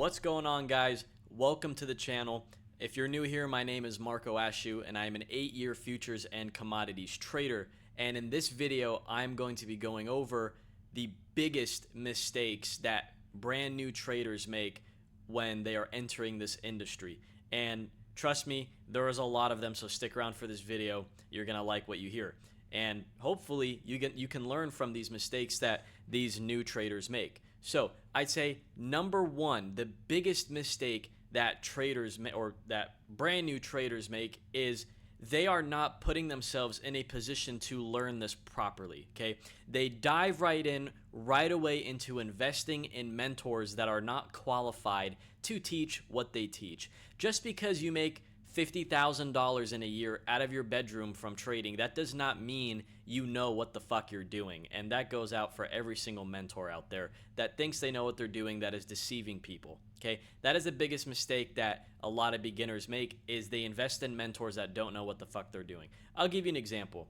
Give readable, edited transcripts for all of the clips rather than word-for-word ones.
What's going on, guys? Welcome to the channel. If you're new here, my name is Marco Ashu and I am an 8-year futures and commodities trader. And in this video, I'm going to be going over the biggest mistakes that brand new traders make when they are entering this industry. And trust me, there is a lot of them, so stick around for this video. You're gonna like what you hear. And hopefully you can learn from these mistakes that these new traders make. So I'd say number one, the biggest mistake that traders or that brand new traders make is they are not putting themselves in a position to learn this properly. Okay, they dive right in right away into investing in mentors that are not qualified to teach what they teach. Just because you make $50,000 in a year out of your bedroom from trading, that does not mean you know what the fuck you're doing. And that goes out for every single mentor out there that thinks they know what they're doing, that is deceiving people. Okay, that is the biggest mistake that a lot of beginners make, is they invest in mentors that don't know what the fuck they're doing. I'll give you an example.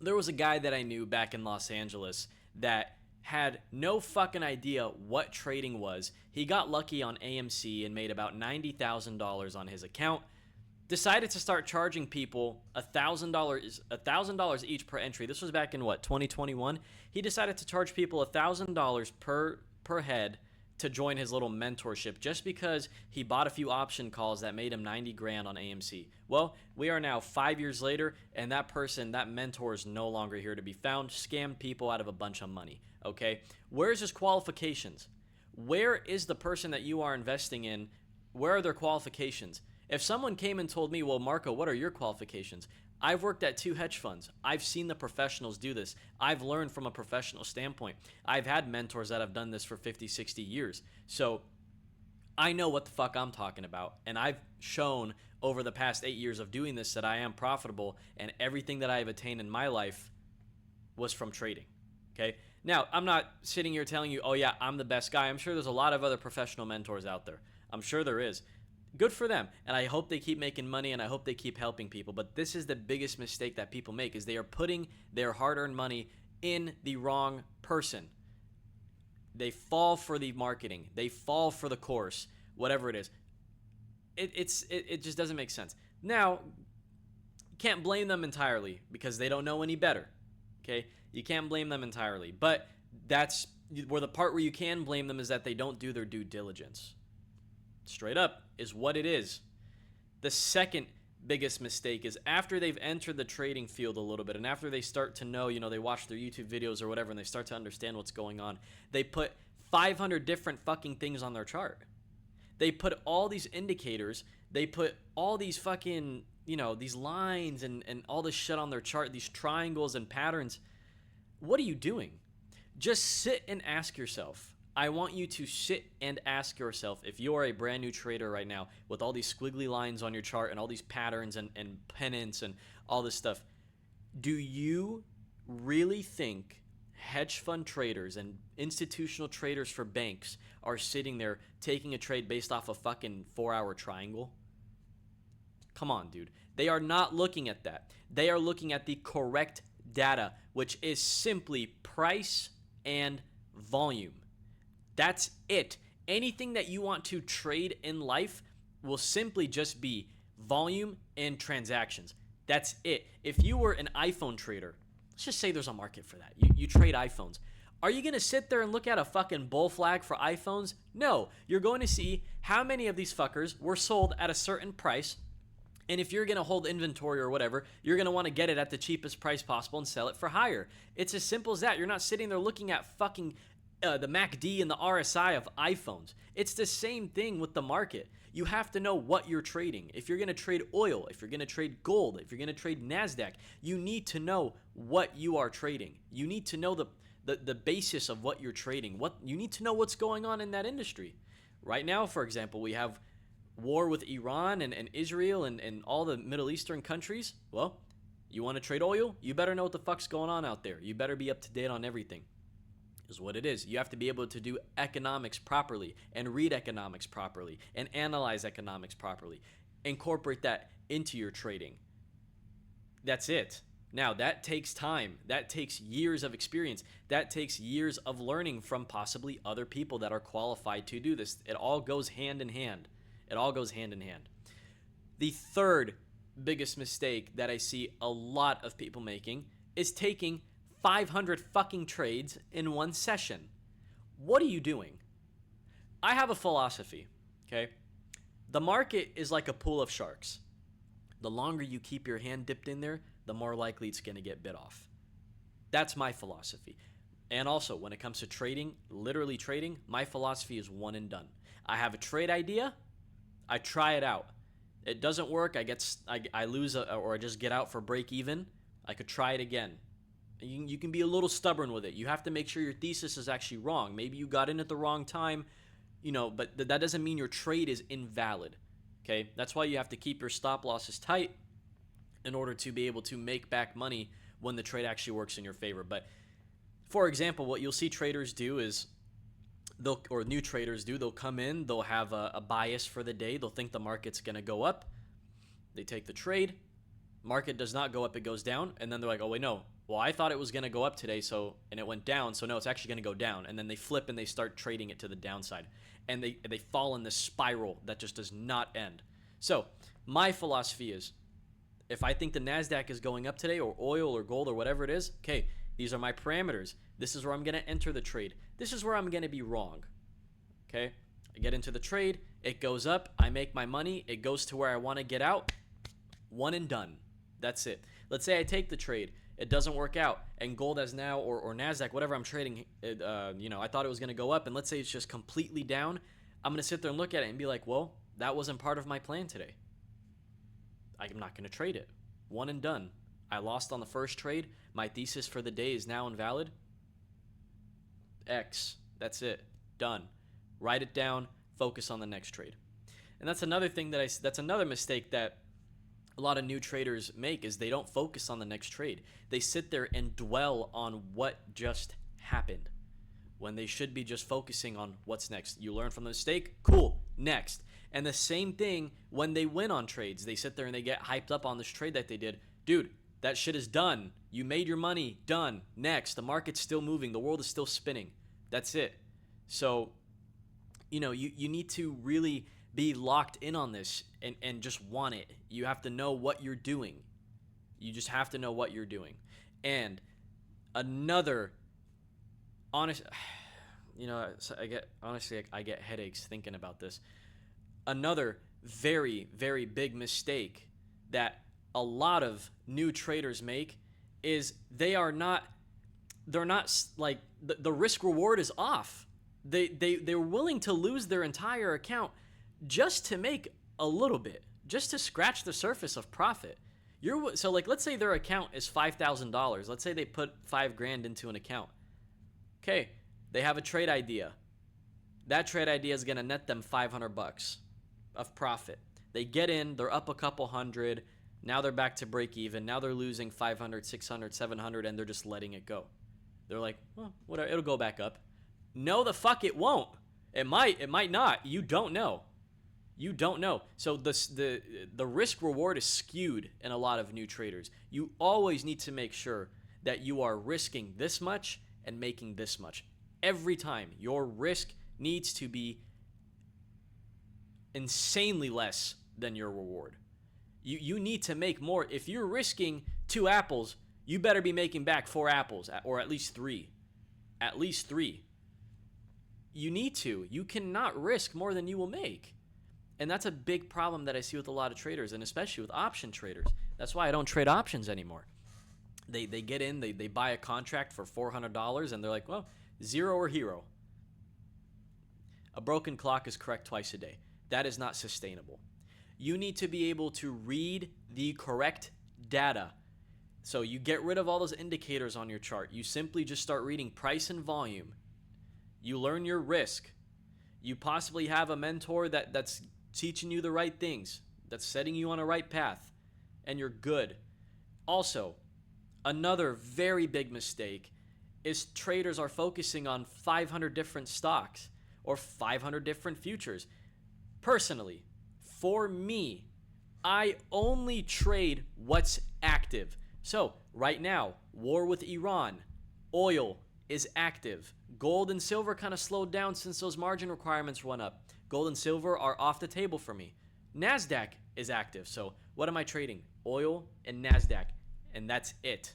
There was a guy that I knew back in Los Angeles that had no fucking idea what trading was. He got lucky on AMC and made about $90,000 on his account. Decided to start charging people $1,000 each per entry. This was back in what, 2021? He decided to charge people $1,000 per head to join his little mentorship just because he bought a few option calls that made him 90 grand on AMC. Well, we are now 5 years later, and that person, that mentor, is no longer here to be found. Scammed people out of a bunch of money. Okay, where's his qualifications? Where is the person that you are investing in? Where are their qualifications? If someone came and told me, well, Marco, what are your qualifications? I've worked at 2 hedge funds. I've seen the professionals do this. I've learned from a professional standpoint. I've had mentors that have done this for 50, 60 years. So I know what the fuck I'm talking about. And I've shown over the past 8 years of doing this that I am profitable, and everything that I have attained in my life was from trading. Okay. Now, I'm not sitting here telling you, oh yeah, I'm the best guy. I'm sure there's a lot of other professional mentors out there. I'm sure there is. Good for them, and I hope they keep making money, and I hope they keep helping people. But this is the biggest mistake that people make, is they are putting their hard-earned money in the wrong person. They fall for the marketing. They fall for the course, whatever it is. It just doesn't make sense. Now, you can't blame them entirely because they don't know any better. Okay, you can't blame them entirely, but that's where the part where you can blame them is that they don't do their due diligence. Straight up is what it is. The second biggest mistake is after they've entered the trading field a little bit, and after they start to know, they watch their YouTube videos or whatever, and they start to understand what's going on, they put 500 different fucking things on their chart. They put all these indicators, they put all these fucking, these lines and all this shit on their chart, these triangles and patterns. What are you doing? Just sit and ask yourself. I want you to sit and ask yourself, if you are a brand new trader right now with all these squiggly lines on your chart and all these patterns and pennants and all this stuff, do you really think hedge fund traders and institutional traders for banks are sitting there taking a trade based off a fucking 4-hour triangle? Come on, dude. They are not looking at that. They are looking at the correct data, which is simply price and volume. That's it. Anything that you want to trade in life will simply just be volume and transactions. That's it. If you were an iPhone trader, let's just say there's a market for that. You trade iPhones. Are you going to sit there and look at a fucking bull flag for iPhones? No. You're going to see how many of these fuckers were sold at a certain price. And if you're going to hold inventory or whatever, you're going to want to get it at the cheapest price possible and sell it for higher. It's as simple as that. You're not sitting there looking at fucking the MACD and the RSI of iPhones. It's the same thing with the market. You have to know what you're trading. If you're going to trade oil, if you're going to trade gold, if you're going to trade NASDAQ, you need to know what you are trading. You need to know the basis of what you're trading. You need to know what's going on in that industry. Right now, for example, we have war with Iran and Israel and all the Middle Eastern countries. Well, you want to trade oil? You better know what the fuck's going on out there. You better be up to date on everything. Is what it is. You have to be able to do economics properly and read economics properly and analyze economics properly. Incorporate that into your trading. That's it. Now, that takes time. That takes years of experience. That takes years of learning from possibly other people that are qualified to do this. It all goes hand in hand. It all goes hand in hand. The third biggest mistake that I see a lot of people making is taking 500 fucking trades in one session. What are you doing? I have a philosophy, okay? The market is like a pool of sharks. The longer you keep your hand dipped in there, the more likely it's going to get bit off. That's my philosophy. And also, when it comes to trading, literally trading, my philosophy is one and done. I have a trade idea, I try it out. It doesn't work, I lose or I just get out for break even. I could try it again. You can be a little stubborn with it. You have to make sure your thesis is actually wrong. Maybe you got in at the wrong time, but that doesn't mean your trade is invalid. Okay? That's why you have to keep your stop losses tight in order to be able to make back money when the trade actually works in your favor. But for example, what you'll see traders do is new traders do, they'll come in, they'll have a bias for the day. They'll think the market's going to go up. They take the trade. Market does not go up, it goes down. And then they're like, oh, wait, no. Well, I thought it was going to go up today, and it went down. So no, it's actually going to go down. And then they flip and they start trading it to the downside. And they fall in this spiral that just does not end. So my philosophy is, if I think the NASDAQ is going up today, or oil or gold or whatever it is, okay, these are my parameters. This is where I'm going to enter the trade. This is where I'm going to be wrong. Okay? I get into the trade. It goes up. I make my money. It goes to where I want to get out. One and done. That's it. Let's say I take the trade. It doesn't work out. And gold has now, or NASDAQ, whatever I'm trading, I thought it was going to go up. And let's say it's just completely down. I'm going to sit there and look at it and be like, well, that wasn't part of my plan today. I'm not going to trade it. One and done. I lost on the first trade. My thesis for the day is now invalid. X. That's it. Done. Write it down. Focus on the next trade. And that's another thing that's another mistake that a lot of new traders make, is they don't focus on the next trade. They sit there and dwell on what just happened when they should be just focusing on what's next. You learn from the mistake. Cool. Next. And the same thing when they win on trades. They sit there and they get hyped up on this trade that they did. Dude, that shit is done. You made your money. Done. Next. The market's still moving. The world is still spinning. That's it. So, you need to really be locked in on this and just want it. You have to know what you're doing. You just have to know what you're doing. And another I get headaches thinking about this. Another very, very big mistake that a lot of new traders make is they're not like, the risk reward is off. They're willing to lose their entire account just to make a little bit, just to scratch the surface of profit. So like, let's say their account is $5,000. Let's say they put $5,000 into an account. Okay, they have a trade idea. That trade idea is going to net them $500 of profit. They get in, they're up a couple hundred. Now they're back to break even. Now they're losing 500, 600, 700, and they're just letting it go. They're like, well, whatever, it'll go back up. No, the fuck it won't. It might not. You don't know. You don't know. So the risk reward is skewed in a lot of new traders. You always need to make sure that you are risking this much and making this much. Every time, your risk needs to be insanely less than your reward. You need to make more. If you're risking 2 apples, you better be making back 4 apples, or at least 3. At least 3. You need to. You cannot risk more than you will make. And that's a big problem that I see with a lot of traders, and especially with option traders. That's why I don't trade options anymore. They get in, they buy a contract for $400, and they're like, well, zero or hero. A broken clock is correct twice a day. That is not sustainable. You need to be able to read the correct data. So you get rid of all those indicators on your chart. You simply just start reading price and volume. You learn your risk. You possibly have a mentor that's teaching you the right things, that's setting you on a right path, and you're good. Also, another very big mistake is traders are focusing on 500 different stocks or 500 different futures. Personally, for me, I only trade what's active. So right now, war with Iran, oil is active. Gold and silver kind of slowed down since those margin requirements went up. Gold and silver are off the table for me. NASDAQ is active. So what am I trading? Oil and NASDAQ. And that's it.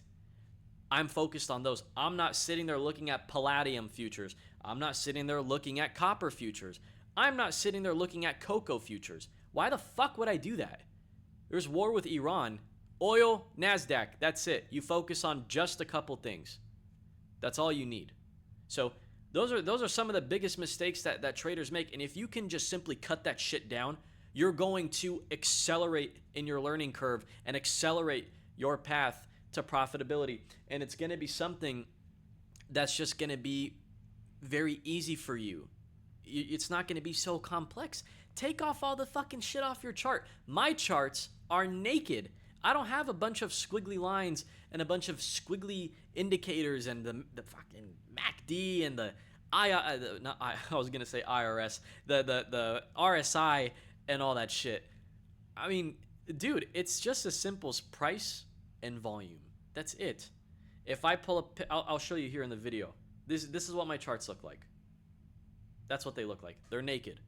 I'm focused on those. I'm not sitting there looking at palladium futures. I'm not sitting there looking at copper futures. I'm not sitting there looking at cocoa futures. Why the fuck would I do that? There's war with Iran. Oil, NASDAQ, that's it. You focus on just a couple things. That's all you need. So those are some of the biggest mistakes that traders make. And if you can just simply cut that shit down, you're going to accelerate in your learning curve and accelerate your path to profitability. And it's going to be something that's just going to be very easy for you. It's not going to be so complex. Take off all the fucking shit off your chart. My charts are naked. I don't have a bunch of squiggly lines and a bunch of squiggly indicators and the fucking MACD and I was gonna say IRS, the RSI and all that shit. I mean, dude, it's just as simple as price and volume. That's it. If I pull up, I'll show you here in the video. This is what my charts look like. That's what they look like. They're naked.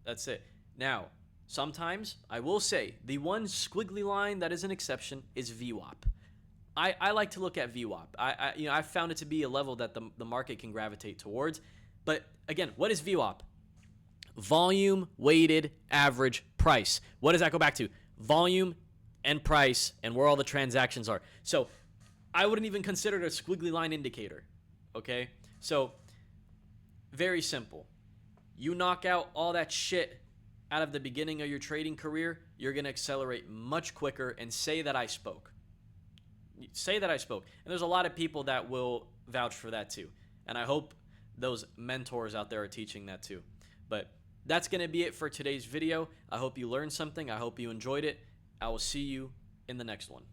That's it. Now, sometimes I will say the one squiggly line that is an exception is VWAP. I like to look at VWAP. I found it to be a level that the market can gravitate towards. But again, what is VWAP? Volume weighted average price. What does that go back to? Volume and price and where all the transactions are. So I wouldn't even consider it a squiggly line indicator. Okay? So very simple. You knock out all that shit out of the beginning of your trading career, you're going to accelerate much quicker. And say that I spoke. Say that I spoke. And there's a lot of people that will vouch for that too. And I hope those mentors out there are teaching that too. But that's going to be it for today's video. I hope you learned something. I hope you enjoyed it. I will see you in the next one.